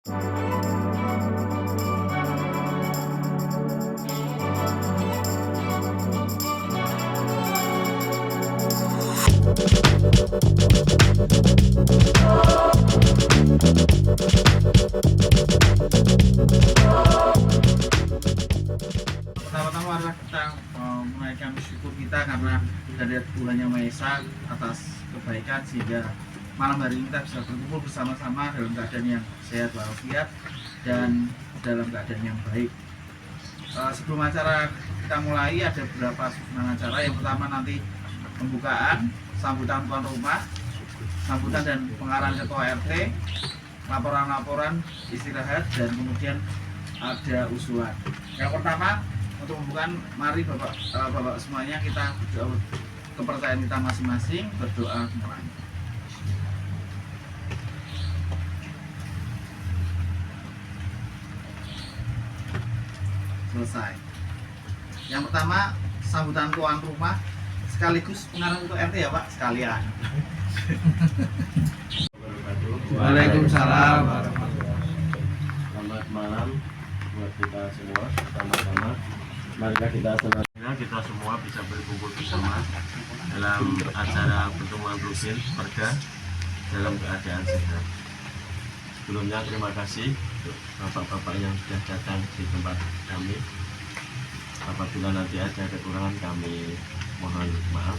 Pertama-tama adalah kita menaikkan syukur kita karena dari Tuhan Yang Maha Esa atas kebaikan sehingga malam hari ini kita bisa berkumpul bersama-sama dalam keadaan yang sehat walafiat dan dalam keadaan yang baik. Sebelum acara kita mulai ada beberapa susunan acara. Yang pertama nanti pembukaan, sambutan tuan rumah, sambutan dan pengarahan ketua RT, laporan-laporan, istirahat, dan kemudian ada usulan. Yang pertama untuk pembukaan, mari bapak semuanya kita berdoa kepercayaan kita masing-masing, berdoa mulai. Selesai. Yang pertama sambutan tuan rumah sekaligus pengarahan ketua RT ya Pak sekalian. Waalaikumsalam. Selamat malam buat kita semua. Sama-sama marilah kita semua bisa berkumpul bersama dalam acara pertemuan rutin warga dalam keadaan sehat. Sebelumnya terima kasih untuk bapak-bapak yang sudah datang di tempat kami. Apabila nanti ada kekurangan kami mohon maaf.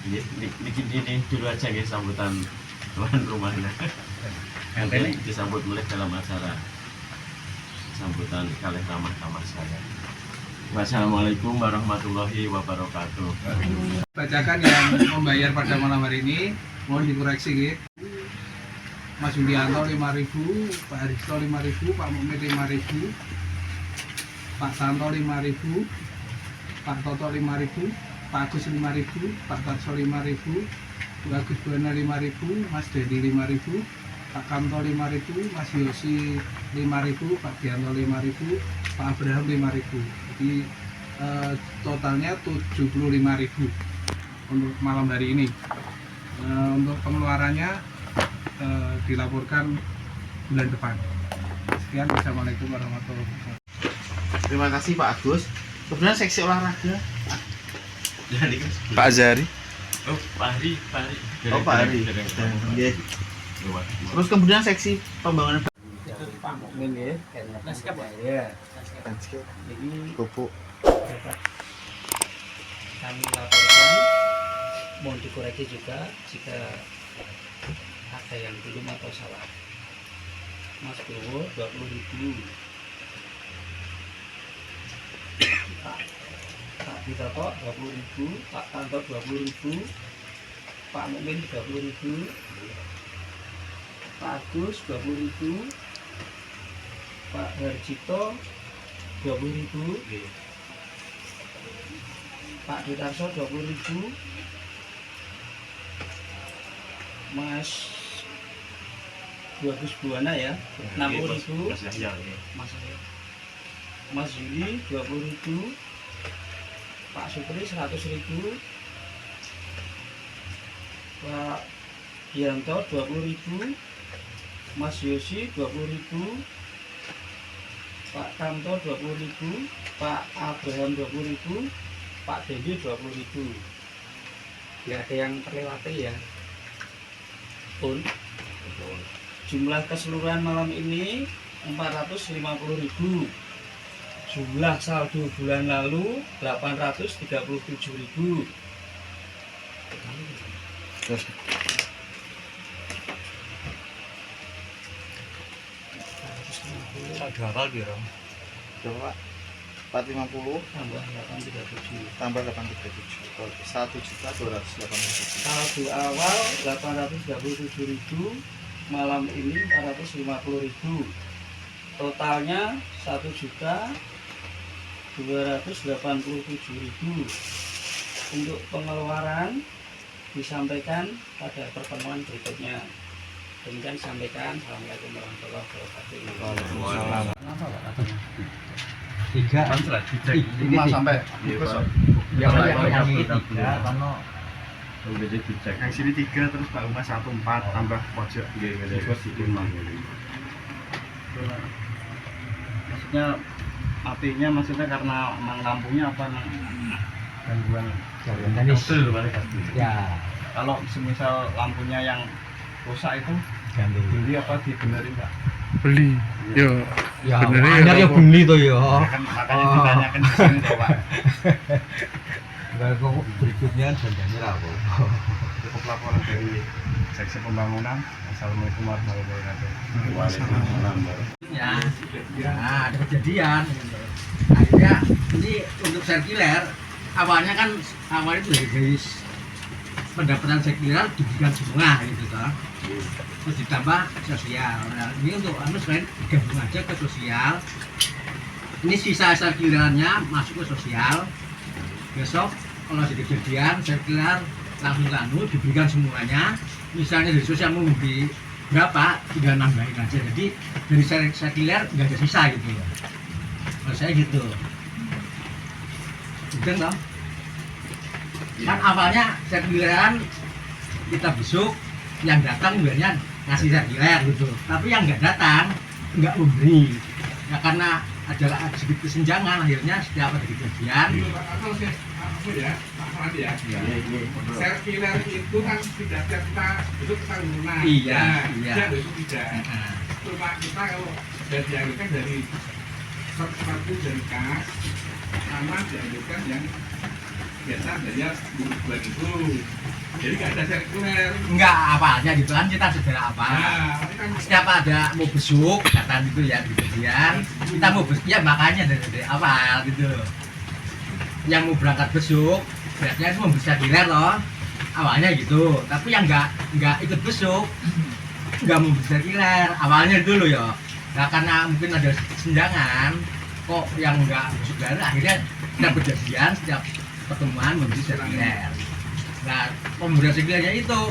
Ini dulu aja guys sambutan tuan rumahnya. Nanti disambut mulai dalam acara sambutan kalih ramah saya. Wassalamualaikum warahmatullahi wabarakatuh. Bacakan yang membayar pada malam hari ini mohon dikoreksi gitu. Mas Yulianto 5.000, Pak Haristo 5.000, Pak Mukmin 5.000, Pak Santo 5.000, Pak Toto 5.000, Pak Agus 5.000, Pak Tarso 5.000, Pak Agus Buana 5.000, Mas Dedi 5.000, Pak Kamto 5.000, Mas Yosi 5.000, Pak Dianto 5.000, Pak Abraham 5.000. Jadi totalnya 75.000 untuk malam hari ini. Untuk pengeluarannya dilaporkan bulan depan. Sekian, wassalamualaikum warahmatullahi wabarakatuh. Terima kasih Pak Agus. Kemudian seksi olahraga Pak Azhari. Oh, Pak Hari. Oh Pak Hari. Terus kemudian seksi pembangunan Pak Mukmin ya, landscape ya. Jadi Pupuk. kami laporkan, mohon dikoreksi juga jika ada yang belum atau salah. Mas Bowo 20.000, Pak Bitoto 20.000, Pak Tanto 20.000, Pak Mukmin 30.000, Pak Agus 20.000, Pak Harjito 20.000, Pak Ditarso 20.000, Mas Agus Buana ya 60.000, Mas Yuli 20.000, Pak Supri 100.000, Pak Yanto 20.000, Mas Yosi 20.000, Pak Kamto 20.000, Pak Abraham 20.000, Pak Dendi 20.000. Nggak ada yang terlewati ya. Pun jumlah keseluruhan malam ini 450.000. Jumlah saldo bulan lalu 837.000. Saldo awal piro? coba 450 tambah 837. tambah 837 1.287.000. Saldo awal 837.000, malam ini 450.000. Totalnya 1.287.000. Untuk pengeluaran disampaikan pada pertemuan berikutnya. Demikian sampaikan. Assalamualaikum warahmatullahi wabarakatuh. Waalaikumsalam. Kenapa Pak katanya? 5 sampai Yang yang sini 3 terus Pak Uma 1 4 tambah pojok 5. Maksudnya matinya maksudnya karena emang lampunya apa emang gangguan Tenis. Ya, kalau semisal lampunya yang rusak itu ganti. beli apa dibenerin Pak? Beli yo Ya, bener anyar ya beli tuh ya. Kan makanya ditanyakan di sini tuh Pak. Enggak kok berikutnya janjinya lah kok. Cukup laporan dari seksi pembangunan. Assalamualaikum warahmatullahi wabarakatuh. Waalaikumsalam. Ya, ada kejadian gitu. Akhirnya ini untuk sirkuler awalnya kan itu dari guys pendapatan sirkuler diberikan semua gitu kan. Terus ditambah sosial. Nah, ini untuk selain digabung aja ke sosial. Ini sisa sirkulernya masuk ke sosial. Besok kalau ada kejadian sirkuler langsung diberikan semuanya. Misalnya dari sosial mau memberi berapa, tinggal nambahin aja. Jadi dari sirkuler nggak ada sisa gitu loh. Kalau saya gitu. Betul dong? Kan awalnya sirkuleran kita besuk, yang datang biasanya ngasih sirkuler gitu. Tapi yang nggak datang nggak memberi. Ya karena ada sedikit kesenjangan, akhirnya setiap ada kejadian. Sirkuler itu kan tidak kita besok kita lunas. Iya. Besok tidak. Cuma kita kalau dari dialihkan dari satu dari kas, sama dialihkan yang biasa bayar 2.000. Jadi nggak ada sirkuler. Enggak apalnya gitu kan, kita saudara apa. Nah, ini kan Setiap ada mau besuk, kata gitu ya kejadian, kita mau besuk ya makanya dari awal gitu. Yang mau berangkat besuk, biasanya itu memberi sirkuler loh. Awalnya gitu, tapi yang nggak ikut besuk, nggak mau memberi sirkuler. Awalnya dulu ya. Nah karena mungkin ada kesenjangan, kok yang nggak besuk dari akhirnya kita berjadian setiap pertemuan memberi sirkuler. Nah, pemberian sirkulernya itu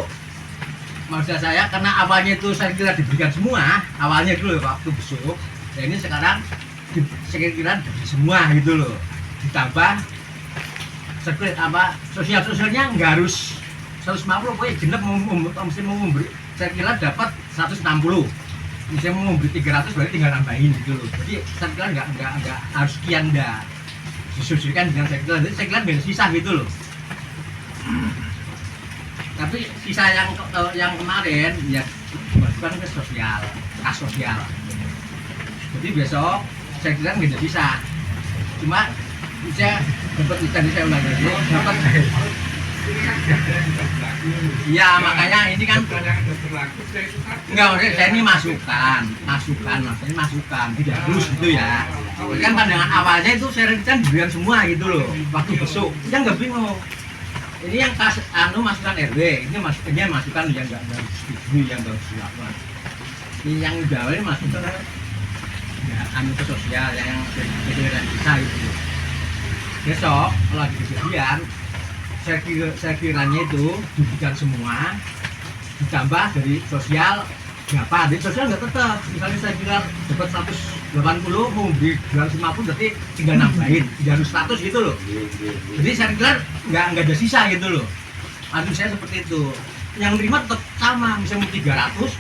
maksud saya karena awalnya itu sirkuler diberikan semua, awalnya dulu waktu besuk. Nah ini sekarang sirkuler diberi semua gitu loh. Ditambah sirkuler apa sosialnya nggak harus 150, pokoknya genep mesti mau memberi sirkuler dapat 160. Misalnya mau memberi 300 berarti tinggal nambahin gitu loh. Jadi sirkuler nggak harus sekian dah. Disesuaikan dengan sirkuler, jadi sirkuler nggak sisa gitu loh. Tapi sisa yang kemarin ya dimasukkan ke sosial, kas sosial. Jadi besok saya kira nggak ada sisa. Cuma saya dapat tadi saya ulang lagi dapat. Iya makanya ini kan enggak maksudnya saya ini masukan maksudnya masukan tidak terus gitu ya. Kan pandangan awalnya itu saya kan diberikan semua gitu loh waktu besok. Kita nggak bingung. Ini yang masukan RW, ini masukan yang nggak harus disetujui, yang nggak harus dilakukan. Ini yang Jawa ini masukan ya ke sosial yang kejadian bisa gitu. Besok kalau lagi kejadian, sirkulerannya itu diberikan semua, ditambah dari sosial berapa? Dari sosial nggak tetap. Misalnya saya kira dapat 180, mau beli 250 berarti tinggal nambahin 300 gitu loh. Jadi saya kira nggak ada sisa gitu loh. Maksud saya seperti itu. Yang terima tetap sama, misalnya 300,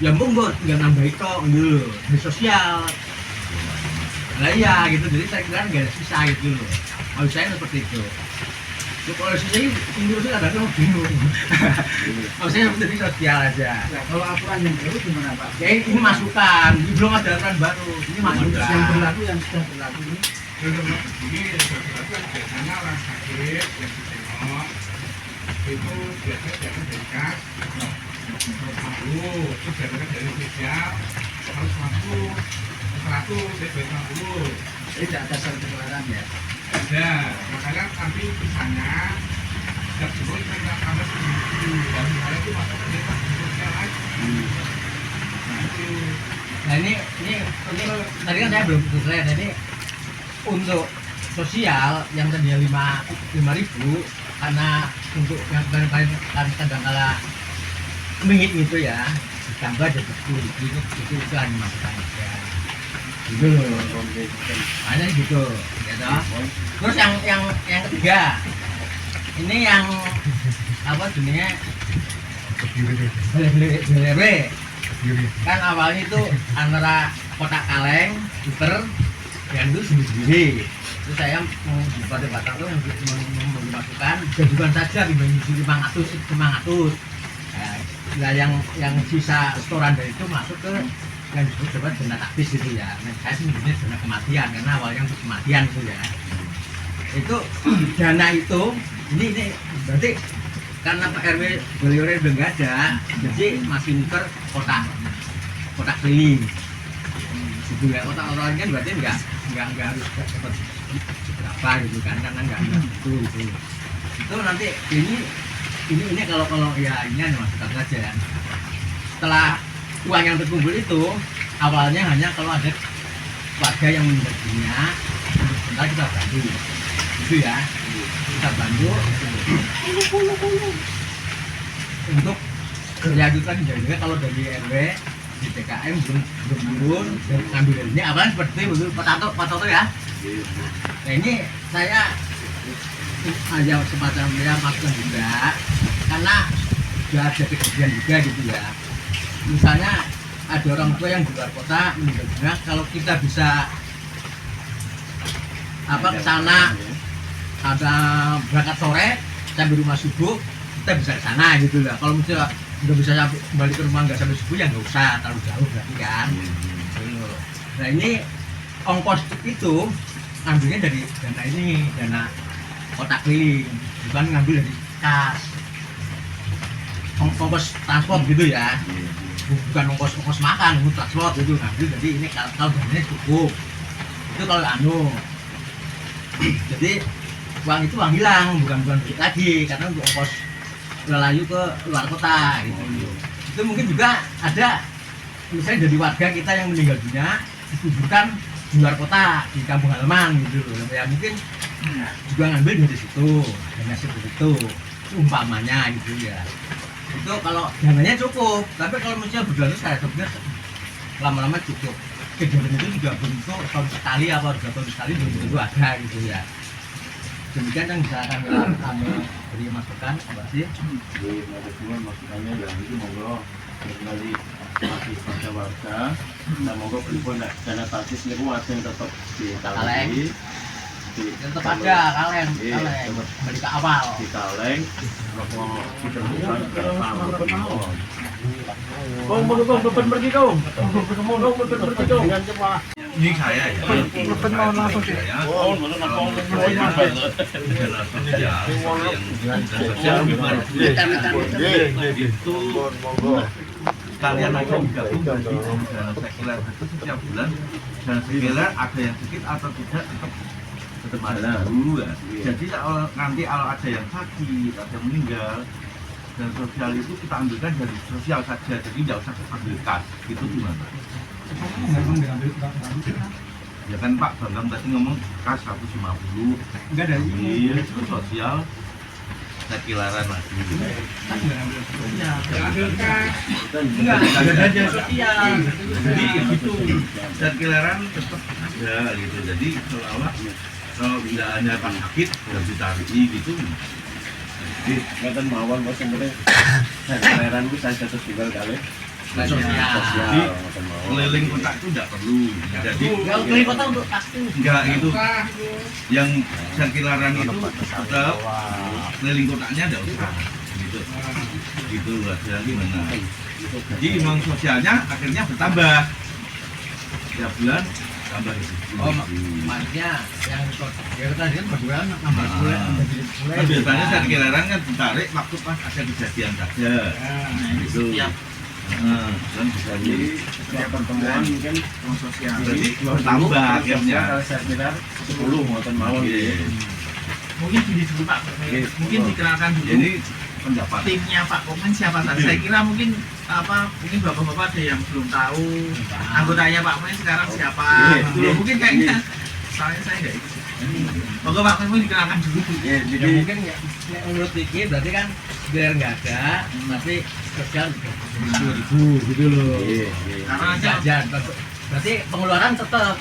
ya monggo tinggal nambahin kok gitu loh. Dari sosial. Nah iya gitu, jadi saya kira nggak ada sisa gitu loh. Maksud saya seperti itu. Kalau sisa ini menurut saya kadang-kadang bingung. Maksudnya seperti sosial aja. Kalau aturan yang baru gimana Pak? Ya ini masukan, belum ada aturan baru. Ini masukan. Yang berlaku yang sudah berlaku ini. Ini biasanya orang sakit yang ditengok itu biasanya jangan dari kas, terus biasanya dari sosial 150, 100, 150. Tidak ada sirkuleran ya. Ada, makanya nanti misalnya setiap sebelum kita tambah segitu, dan misalnya itu masuk ke desa sosial lagi. Nah itu. Nah ini tadi kan saya belum selesai. Jadi untuk sosial yang tadinya 5.000 karena untuk yang kadang-kala mingit gitu ya ditambah jadi 10.000 itu hanya masukan aja gitu loh. Makanya gitu ya toh. Terus yang ketiga ini yang apa jenisnya beli kan awalnya itu antara kotak kaleng, puter, yang itu sendiri. Terus saya pada batang itu memasukkan gajukan saja dibantu 500. Nah, yang sisa setoran dari itu masuk ke yang disebut dana taktis gitu ya. Nah, saya sebenarnya dana kematian karena awalnya untuk kematian itu ya. Itu dana itu ini berarti karena Pak RW beliau udah nggak ada, jadi masih muter kotak keliling. Gitu ya, kotak kan berarti nggak harus dapat berapa gitu kan, karena nggak gitu. Itu nanti ini kalau ya ini masukkan saja. Setelah uang yang terkumpul itu awalnya hanya kalau ada warga yang meninggal dunia, sebentar kita bantu, gitu ya. Kita bantu untuk melanjutkan juga kalau dari RW di TKM belum turun dan ngambil ini apa seperti itu Pak ya. Nah ini saya aja semacam ya masukkan juga karena sudah ada kejadian juga gitu ya. Misalnya ada orang tua yang di luar kota meninggal dunia, kalau kita bisa ke sana ada berangkat sore sampai rumah subuh, kita bisa ke sana gitu lah. Kalau misalnya udah bisa balik ke rumah nggak sampai subuh ya nggak usah terlalu jauh berarti kan. Nah ini ongkos itu ambilnya dari dana kotak keliling, bukan ngambil dari kas. Ongkos transport gitu ya, bukan ongkos makan, ongkos transport gitu ngambil. Jadi ini kalau dananya cukup itu kalau jadi uang itu uang hilang, bukan duit lagi karena untuk ongkos lelayu ke luar kota gitu. Itu mungkin juga ada misalnya dari warga kita yang meninggal dunia dikuburkan di luar kota di kampung halaman gitu ya, mungkin juga ngambil dari situ dan hasil dari itu umpamanya gitu ya. Itu kalau dananya cukup, tapi kalau misalnya berjalan saya sebenarnya lama-lama cukup. Kejadian itu juga bentuk tahun sekali apa 2 tahun sekali belum tentu ada gitu ya. Demikian yang bisa kami beri masukan, Mbak Sih. Jadi masukannya yang itu monggo kembali masih pada warga. Nah monggo pripun dana taktis niku asing tetap ditaleni. Tetap ada kaleng kembali ke awal. Di kaleng nopo ditemukan berapa. Ini saya ya. mau langsung sih. Itu kalian aja digabung jadi dana sekuler itu setiap bulan dana sekuler ada yang sedikit atau tidak tetap ada dulu ya. Jadi nanti kalau ada yang sakit, ada yang meninggal, dan sosial itu kita ambilkan dari sosial saja, jadi tidak usah ambil kas. Itu gimana? Ya kan Pak Bambang tadi ngomong kas 150, Enggak dari ambil terus sosial sekilaran lagi. Enggak ada sosial. Jadi itu sekilaran tetap ada gitu. Jadi seolah-olah kalau tidak hanya pas sakit harus ditarik gitu. Ngeten mawon kok sebenarnya sekilaran ku saya satu tinggal kali. Jadi keliling kota itu tidak perlu. Jadi Keliling kota untuk pasti. enggak itu yang sekilaran itu tetap keliling kotanya tidak usah gitu. Gitu aja gimana. Jadi uang sosialnya akhirnya bertambah tiap bulan tambah gitu. Oh maksudnya yang ya tadi kan berbulan nambah bulan Kan biasanya sekilaran kan ditarik waktu pas ada kejadian saja. Gitu. Dan bisa di Setiap pertemuan mungkin uang sosial. Jadi bertambah akhirnya. saya kira 10 ngoten mawon. Mungkin gini dulu Pak, mungkin dikenalkan dulu Ini pendapat. timnya Pak Komen siapa saja. Saya kira mungkin mungkin bapak-bapak ada yang belum tahu anggotanya Pak Komen sekarang siapa. Mungkin kayaknya saya nggak ikut. Moga Pak Komen dikenalkan dulu. ya mungkin ya, menurut Diki berarti kan biar nggak ada tapi sosial 2.000 gitu loh. Karena aja Jajan berarti pengeluaran tetap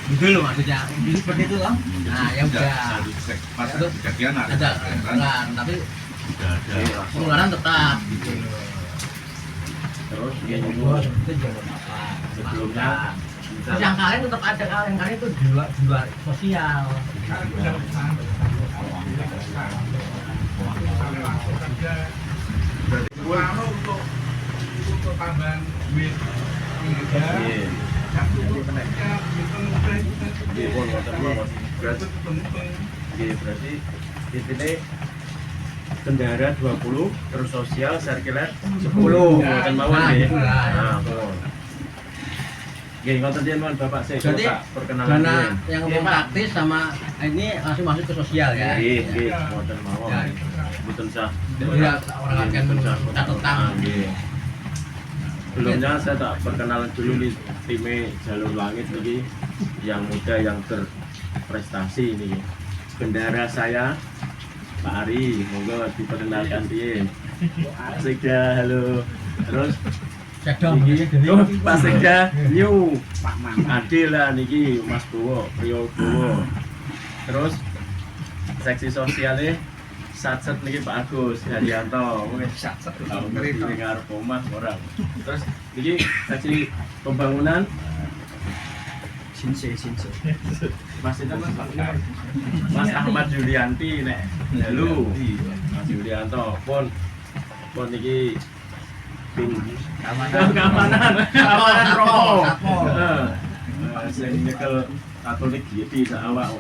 gitu loh maksudnya seperti itu loh. Nah ya udah Pas ada kejadian ada pengeluaran tapi pengeluaran tetap gitu loh. Terus sebelumnya Terus yang kalian tetap ada, yang kalian itu di luar sosial. Untuk tambahan duit berarti intinya kendara 20 terus sosial sirkuler 10 dan mawon nggih. Nah, pun. Nggih, ngoten yen mon Bapak saya Berarti perkenalan dana dulu. yang ngomong praktis sama ini langsung masuk ke sosial ya. Nggih, ngoten mawon. Mboten sah. Ya, orang akan catatan. Nggih. Sebelumnya saya tak perkenalan dulu nih tim Jalur Langit ini yang muda yang berprestasi ini. Bendara saya Pak Ari, monggo diperkenalkan dia. Sekda, halo. Terus Pak Sekda, new Adil lah niki Mas Bowo, Rio Bowo. Terus seksi sosialnya Satset niki Pak Agus Haryanto, mungkin Satset tahu dengar omah orang. Terus niki seksi pembangunan Sinse Mas itu Mas Ahmad Julianti nek halo Mas Julianto pun niki tim keamanan rokok sing nyekel Katolik GT sak awak.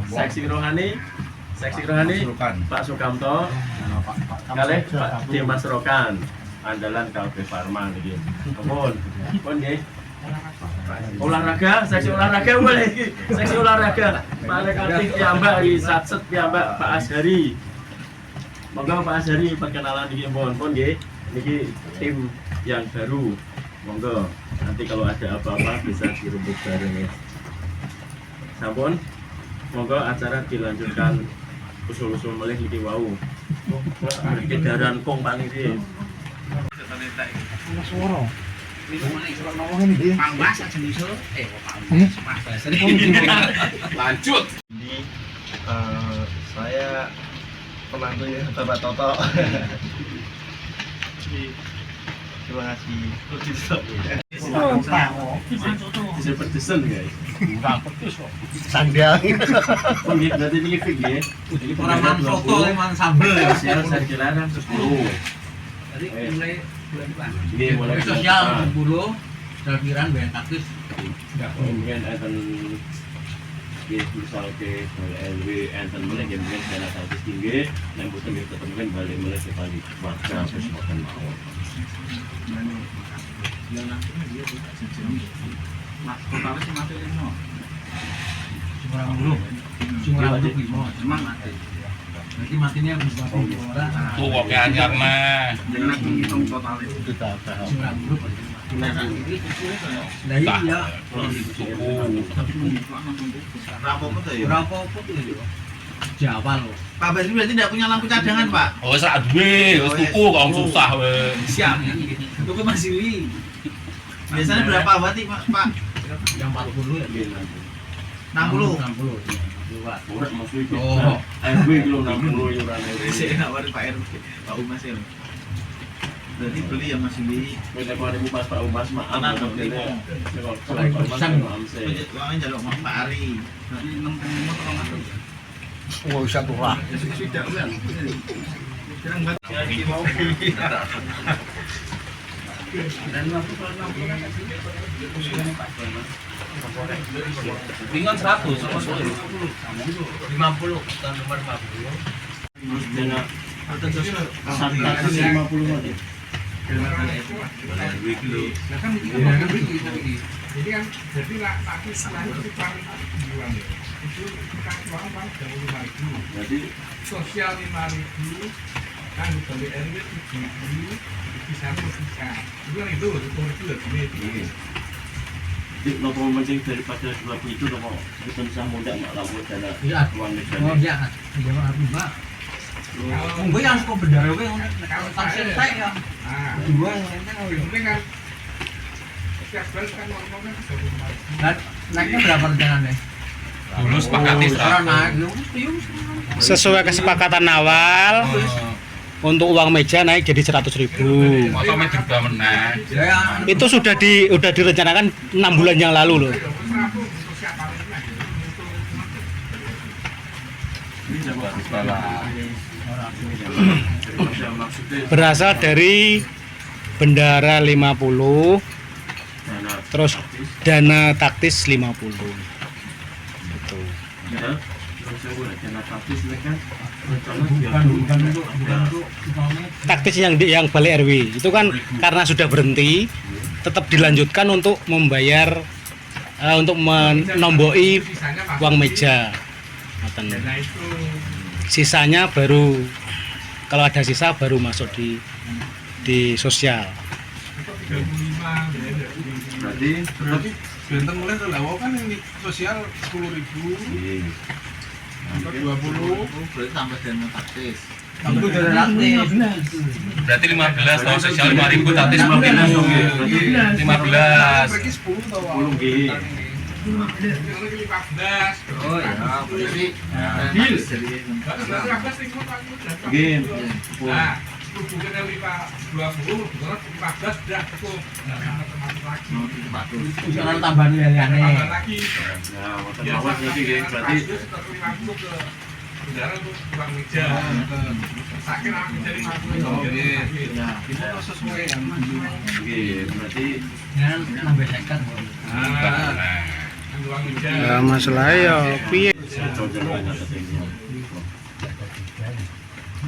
Seksi rohani Pak Sukamto kalih Pak Dimas Rokan andalan KB Farma niki. Pun nggih. Olahraga, seksi olahraga boleh iki. Seksi olahraga. Paling aktif piyambak iki Satset piyambak Pak Ashari. Monggo Pak Ashari perkenalan iki pun nggih. Niki tim yang baru. Monggo nanti kalau ada apa-apa bisa direbut bareng ya. Sampun. Monggo acara dilanjutkan usul-usul melih niki wau. Edaran kong paling iki. Lanjut. Ini saya penantunya Bapak Toto. Terima kasih. Bisa berdesen guys. Sandang. Nggih berarti niki fix nggih. Iki Orang foto, man sambel ya. sosial sirkuler 10. Jadi mulai bulan depan. Nggih mulai Sosial 10, parkiran bayar taktis. Kemudian enten nggih misal ke LW enten mulai mungkin dana taktis tinggi dan butuh nggih ketemu kan balik mulai ke balik warga terus makan mau. Mas totalnya sih mati lima. Orang dulu. Orang dulu lima, cuman mati. Berarti matinya bisa orang. Tuh kok kayak anyar mah. Jangan menghitung totalnya. Orang dulu. Nah iya. Rapopo tuh ya. Rapopo tuh ya. Jawa loh. Pak Basri berarti tidak punya lampu cadangan Pak? Oh, sak duwe, wis tuku kok susah we. Siap. Tuku Mas Yuli. Biasanya berapa watt Pak? Yang 40 ya. 60. 60 watt. Ora maksud itu. Oh. RW kilo 60 yuran Saya nawar Pak RW, Pak Umas ya. Berarti beli ya Mas Yuli. Kita kemarin pas Pak Umas maaf Anak kalau beli. Uangnya jalur Pak Ari. Berarti 65 atau Mas? Oh, bisa turah. Sudah udah. Sekarang buat dan waktu Ringan 100 sama 50 tahun nomor 50. terus dana atau sosial. 150 aja. Nah kan jadi kan jadi lah tapi selain itu paling jualan ya itu kita uang paling jauh 5.000 Jadi sosial 5.000 kan beli RW 7.000 bisa itu kan itu gini di nopo mancing daripada 20 itu nopo kita bisa muda mak lalu dana Iya. uang Oh negara. iya kan. Jangan aku Mbak. Gue yang suka bendara gue kalau taksi saya ya. nah Dua yang lainnya yang penting kan setiap bulan kan ngomongnya 35.000 Dan naiknya berapa rencananya? Dulu sepakati Sekarang 100. naik, Sesuai kesepakatan awal. untuk uang meja naik jadi 100.000. Itu sudah direncanakan 6 bulan yang lalu loh. Berasal dari bendara 50, terus dana taktis 50. Gitu. Taktis yang balik RW itu kan karena sudah berhenti, tetap dilanjutkan untuk membayar untuk menomboi uang meja. Sisanya baru, kalau ada sisa baru masuk di sosial. Berarti benteng mulai terlalu kan ini sosial 10.000, 20, berarti tambah dana taktis. Berarti 15 kalau sosial 5.000 taktis 10.000. 15. pergi 10 tau. 10 nggih. 15. Oh ya, berarti Deal. jadi Nggih. Bukan dari Pak 20, 15 sudah cukup. Usaha tambahan liyane. Lagi. Nah, wonten mawon niki nggih berarti 150 ke saudara untuk uang meja. Sakit aku jadi 50. ya Itu sesuai yang nggih berarti Kan nambah 50. uang meja. Ya masalah ya piye?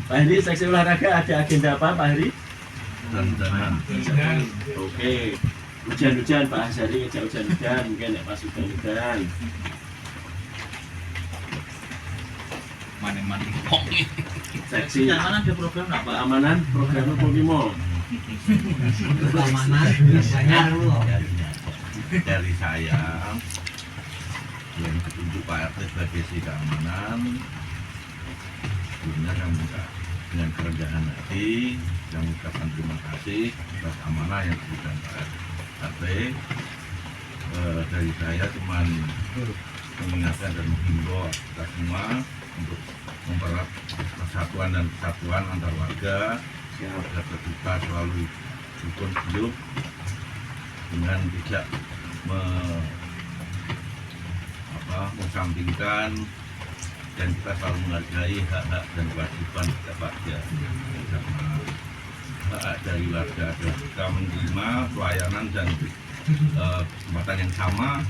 Pak Heri, seksi olahraga ada agenda apa Pak Heri? Dan Oke. Hujan-hujan Pak Azhari ngejak hujan-hujan mungkin ya pas hujan-hujan. Seksi keamanan ada program nggak Pak? keamanan program Pokimo. Keamanan biasanya Dari saya yang ditunjuk Pak RT sebagai si keamanan, sebelumnya saya minta dengan kerendahan hati yang mengucapkan terima kasih atas amanah yang diberikan Pak RT. Dari saya cuma mengingatkan dan menghimbau kita semua untuk mempererat persatuan dan kesatuan antar warga agar kita selalu rukun hidup dengan tidak mengesampingkan, dan kita selalu menghargai hak-hak dan kewajiban setiap warga. Hak dari warga adalah kita menerima pelayanan dan kesempatan yang sama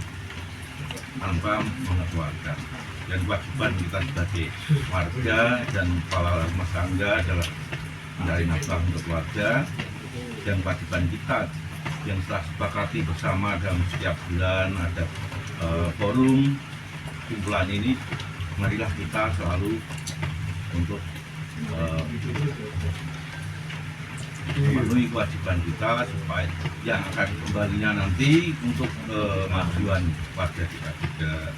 tanpa mengecualikan. Dan kewajiban kita sebagai warga dan kepala rumah tangga adalah mencari nafkah untuk warga, dan kewajiban kita yang telah sepakati bersama dalam setiap bulan ada forum kumpulan ini, marilah kita selalu untuk memenuhi kewajiban kita supaya yang akan kembalinya nanti untuk kemajuan warga kita juga.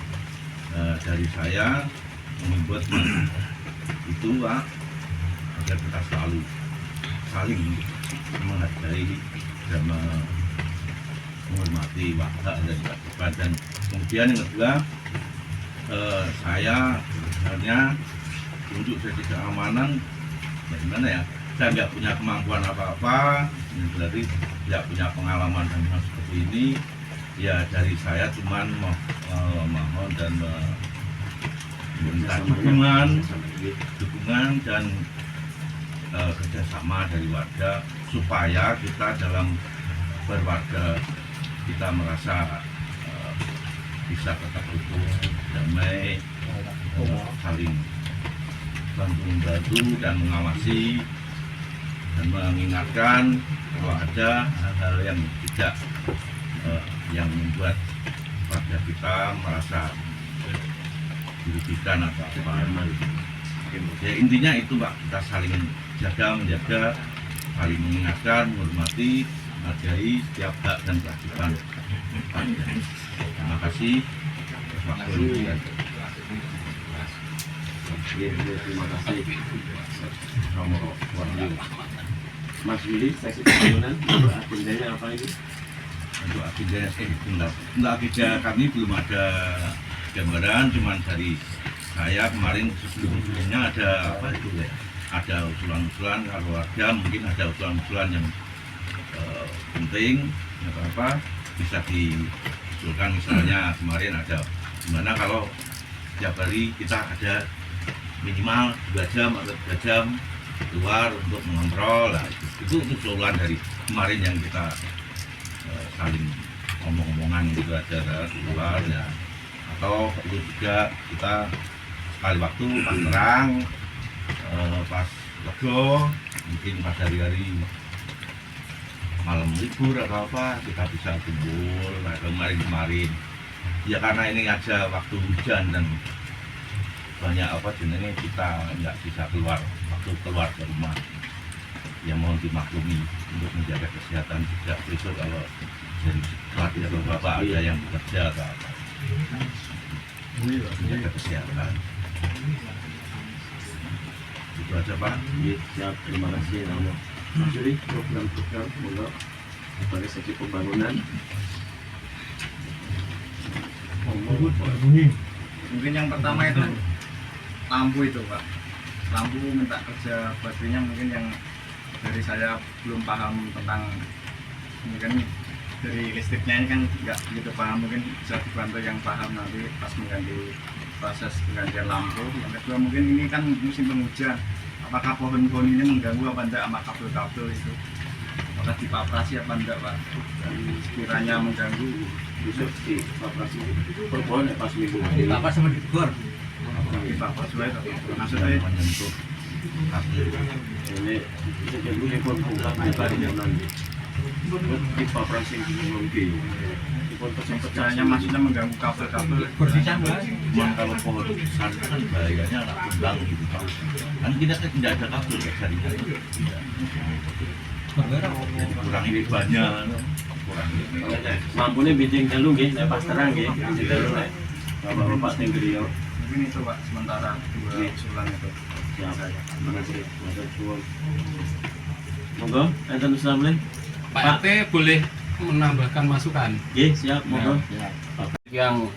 Dari saya membuat itu Pak, agar kita selalu saling menghargai dan menghormati hak dan kewajiban. Dan kemudian yang kedua, saya sebenarnya untuk sesi keamanan bagaimana ya, saya nggak punya kemampuan apa-apa, dari tidak punya pengalaman dan hal seperti ini. Ya dari saya cuman mohon dan meminta dukungan dan kerjasama dari warga supaya kita dalam berwarga kita merasa bisa tetap rukun, damai, saling bantu-bantu dan mengawasi dan mengingatkan kalau ada hal-hal yang tidak yang membuat warga kita merasa dirugikan atau apa. Ya intinya itu Pak, kita saling menjaga, saling mengingatkan, menghormati, menghargai setiap hak dan kewajiban warga. Terima kasih. Terima kasih. Mas Willy, seksi keamanan, agendanya apa ini? Untuk agenda untuk agenda kami belum ada gambaran, cuman dari saya kemarin sebelumnya ada apa itu ya, ada usulan-usulan kalau warga mungkin ada usulan-usulan yang penting atau apa bisa diusulkan. Misalnya kemarin ada gimana kalau setiap hari kita ada minimal 2 jam atau 3 jam keluar untuk mengontrol. Nah, itu usulan dari kemarin yang kita saling ngomong-ngomongan gitu aja keluar ya. Atau perlu juga kita sekali waktu pas terang, pas lego, mungkin pas hari-hari malam libur atau apa kita bisa kumpul. Nah, kemarin ya karena ini aja waktu hujan dan banyak apa jenenge kita nggak bisa keluar ke rumah, yang mohon dimaklumi untuk menjaga kesehatan juga. Besok kalau dari pelatih atau bapak ada yang bekerja atau apa, menjaga kesehatan. Itu aja Pak. Iya, siap. Terima kasih Romo. Mas Yuri, program-program monggo sebagai segi pembangunan. Mungkin yang pertama itu lampu itu Pak, lampu minta kerja baterainya mungkin yang dari saya belum paham tentang, mungkin dari listriknya ini kan nggak begitu paham, mungkin bisa dibantu yang paham nanti pas mengganti proses penggantian lampu. Yang kedua mungkin ini kan musim penghujan, apakah pohon-pohon ini mengganggu apa enggak sama kabel-kabel itu, apakah dipaprasi apa enggak Pak, dan sekiranya mengganggu Besok di operasi perpohon pas minggu Bapak sama digor. dipaprasi itu maksudnya menyentuh kabel. ini sejauh ini pun bukan bangunan di operasi mungkin percayaannya maksudnya mengganggu kabel-kabel. Cuman kalau pohon besar kan bahayanya anak tumbang gitu Pak. Kan kita kan tidak ada kabel kayak jaringan. Jadi kurang ini banyak, kurang ini. lampunya bincang jalur nggih, pas terang nggih, di jalur nek bapak-bapak teng griya. Mungkin itu Pak sementara dua usulan itu. Siap. Terima kasih. Matur suwun. Monggo, enten usulan boleh? Pak RT boleh menambahkan masukan. Nggih, siap, monggo. Yang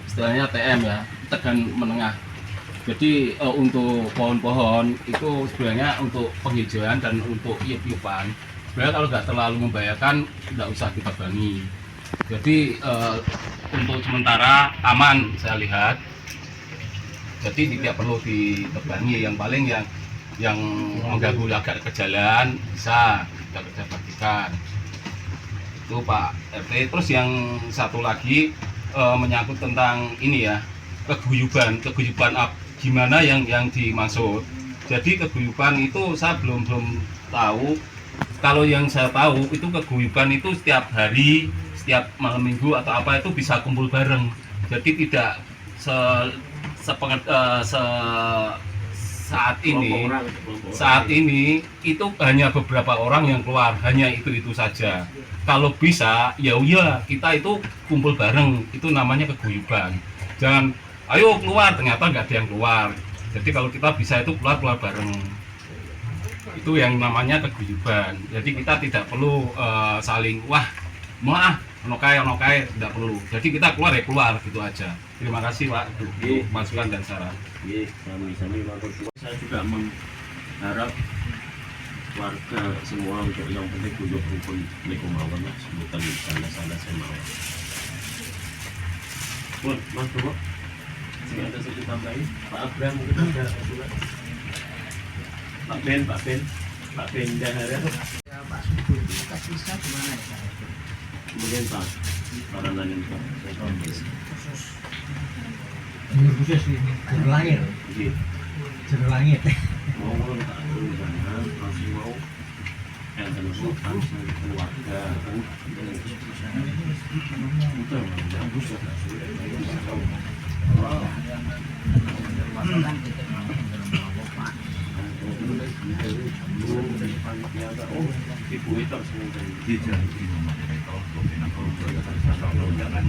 istilahnya TM ya, tegan menengah. Jadi untuk pohon-pohon itu sebenarnya untuk penghijauan dan untuk iup-iupan. Sebenarnya kalau nggak terlalu membahayakan, nggak usah ditebangi. Jadi untuk sementara aman saya lihat. Jadi tidak perlu ditebangi. Yang paling yang mengganggu agak ke jalan bisa kita perhatikan. Itu Pak RT. Terus yang satu lagi menyangkut tentang ini ya, keguyuban gimana yang dimaksud. Jadi keguyuban itu saya belum tahu. Kalau yang saya tahu itu keguyuban itu setiap hari, setiap malam minggu atau apa itu bisa kumpul bareng. Jadi tidak saat ini itu hanya beberapa orang yang keluar, hanya itu saja. Kalau bisa ya kita itu kumpul bareng, itu namanya keguyuban. Jangan ayo keluar ternyata nggak ada yang keluar. Jadi kalau kita bisa itu keluar bareng, itu yang namanya keguyuban. Jadi kita tidak perlu saling onokai tidak perlu. Jadi kita keluar gitu aja. Terima kasih Pak untuk masukan dan saran. Sami matur suwun. Saya juga mengharap warga semua untuk yang penting kudu rukun niku mawon lah, sebutan sana saya mawon. Pun, Mas Bro. Sing ada saya tambahin, Pak Abraham mungkin ada usulan. Pak Ben Dahara. Ya Pak Subur, bisa gimana ya? Kemudian Pak Paranan Pak. Khusus jero langit. Nggih. Jero langit. Mau tak turun sana, langsung mau enten usulan keluarga kan. Itu bagus ya. Ibu itu harus Di jalan ini memakai kalau jangan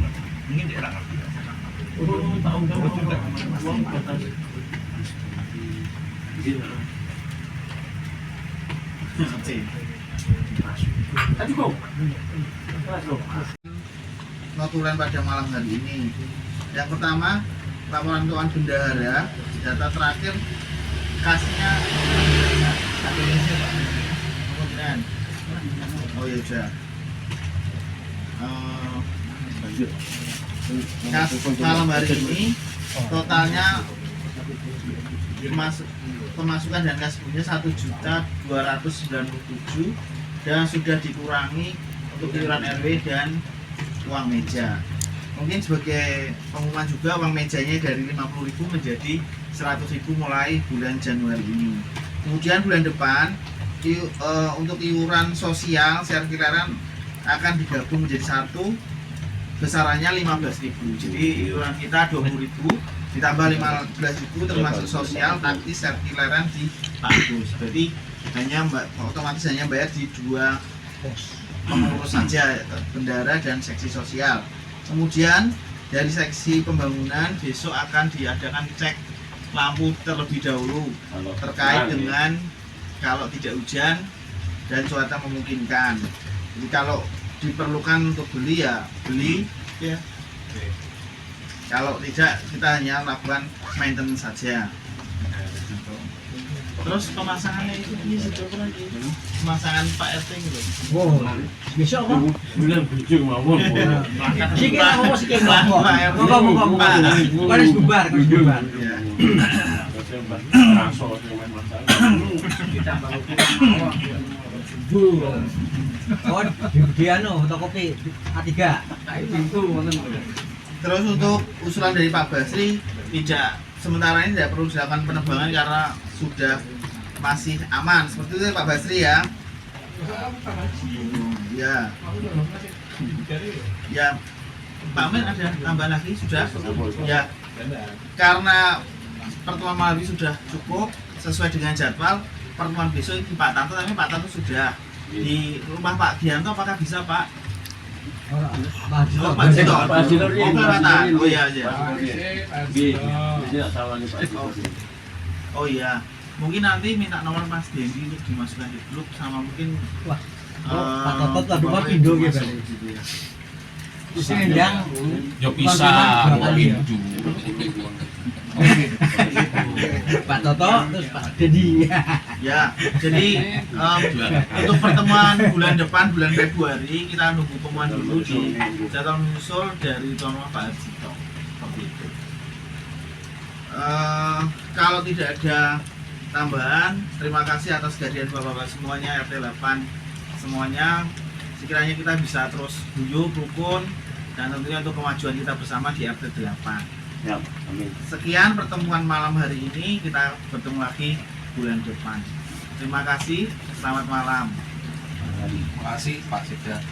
mungkin daerah ngerti. tahu juga uang batas. Notulen pada malam hari ini. Yang pertama, laporan keuangan bendahara data terakhir kasnya satu ini Pak. Kemudian oh iya sudah. Kas malam hari ini totalnya pemasukan dan kas bunyinya 1.297.000 dan sudah dikurangi untuk iuran RW dan uang meja. Mungkin sebagai pengumuman juga uang mejanya dari 50.000 menjadi 100.000 mulai bulan Januari ini. Kemudian bulan depan untuk iuran sosial sirkuleran akan digabung menjadi satu, besarannya 15.000. Jadi iuran kita 20.000 ditambah 15.000 termasuk sosial, tapi sirkuleran dihapus. Jadi otomatis hanya bayar di dua pengurus saja, bendara dan seksi sosial. Kemudian dari seksi pembangunan besok akan diadakan cek lampu terlebih dahulu terkait dengan kalau tidak hujan dan cuaca memungkinkan. Jadi kalau diperlukan untuk beli ya beli ya. Kalau tidak kita hanya lakukan maintenance saja. Terus pemasangannya itu ini seberapa lagi? Pemasangan Pak RT gitu. Oh, besok kok. Bilang bujung mawon. Sikit aku sikit mawon. Buka. Harus bubar. Ya. Raso main masalah. Oh, di anu fotokopi A3. Terus untuk usulan dari Pak Basri sementara ini tidak perlu dilakukan penebangan karena sudah masih aman. Seperti itu Pak Basri ya. Ya. Ya. Pak Men ada tambahan lagi sudah? Ya. Karena pertemuan malam ini sudah cukup sesuai dengan jadwal. Pertemuan besok di Pak Tanto, tapi Pak Tanto sudah di rumah Pak Gianto. Apakah bisa Pak? Pak Gianto. Oh iya iya. Oh iya. Mungkin nanti minta nomor Mas Dendi untuk dimasukkan di grup sama mungkin Pak Toto tadi Pak Indo gitu. Terus yang Yo bisa pintu. Pak Toto terus Pak Dendi. Ya, jadi untuk pertemuan bulan depan bulan Februari kita nunggu pengumuman dulu di jadwal menyusul dari tuan rumah Pak Arjito. Seperti itu. Kalau tidak ada tambahan, terima kasih atas kehadiran bapak-bapak semuanya, RT 8 semuanya. Sekiranya kita bisa terus guyup, rukun, dan tentunya untuk kemajuan kita bersama di RT 8. Ya, amin. Sekian pertemuan malam hari ini, kita bertemu lagi bulan depan. Terima kasih, selamat malam. Terima kasih Pak Sekda.